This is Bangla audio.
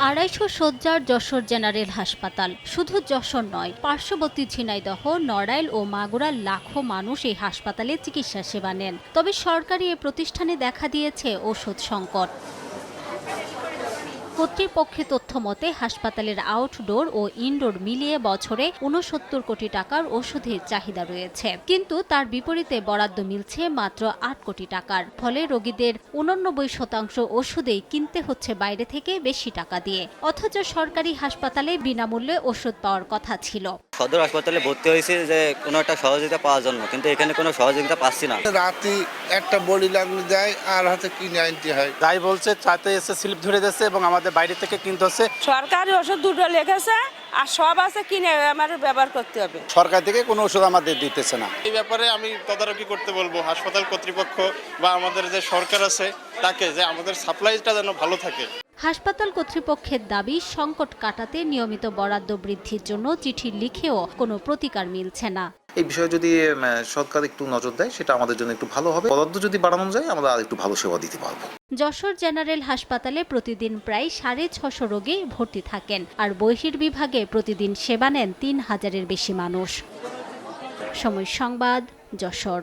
250 শয্যার যশোর জেনারেল হাসপাতাল শুধু যশোর নয়, পার্শ্ববর্তী ঝিনাইদহ, নড়াইল ও মাগুরার লাখো মানুষ এই হাসপাতালে চিকিৎসা সেবা নেন। তবে সরকারি এ প্রতিষ্ঠানে দেখা দিয়েছে ওষুধ সংকট। কর্তৃপক্ষের তথ্য মতে হাসপাতালের আউটডোর ও ইনডোর মিলিয়ে বছরে 69 কোটি টাকার ওষুধের চাহিদা রয়েছে, কিন্তু তার বিপরীতে বরাদ্দ মিলছে মাত্র 8 কোটি টাকার। ফলে রোগীদের 89% ওষুধেই কিনতে হচ্ছে বাইরে থেকে বেশি টাকা দিয়ে, অথচ সরকারি হাসপাতালে বিনামূল্যে ওষুধ পাওয়ার কথা ছিল। সদর হাসপাতালে ভর্তি হয়েছে যে কোনো একটা সহযোগিতা পাওয়ার জন্য, কিন্তু এখানে কোনো সহযোগিতা পাচ্ছি না। রাতে একটা বডি লাগলে যায় আর হাতে কিনে আনতে হয়। তাই বলছে চাতে এসে স্লিপ ধরে দিচ্ছে এবং আমাদের বাইরে থেকে কিনতে হচ্ছে। সরকারি ওষুধ দুটো লেগেছে আর সব আছে কিনে আমাদের ব্যবহার করতে হবে। সরকার থেকে কোনো ওষুধ আমাদের দিতেছে না। এই ব্যাপারে আমি তদারকি করতে বলবো হাসপাতাল কর্তৃপক্ষ বা আমাদের যে সরকার আছে তাকে, যে আমাদের সাপ্লাইটা যেন ভালো থাকে। হাসপাতাল কর্তৃপক্ষের দাবি, সংকট কাটাতে নিয়মিত বরাদ্দ বৃদ্ধির জন্য চিঠি লিখেও কোনো প্রতিকার মিলছে না। এই বিষয়ে যদি সরকার একটু নজর দেয় সেটা আমাদের জন্য একটু ভালো হবে। বরাদ্দ যদি বাড়ানো যায় আমরা আর একটু ভালো সেবা দিতে পারবো। যশোর জেনারেল হাসপাতালে প্রতিদিন প্রায় 650 রোগী ভর্তি থাকেন, আর বহির্বিভাগে প্রতিদিন সেবা নেন 3000-এর বেশি মানুষ। সময় সংবাদ, যশোর।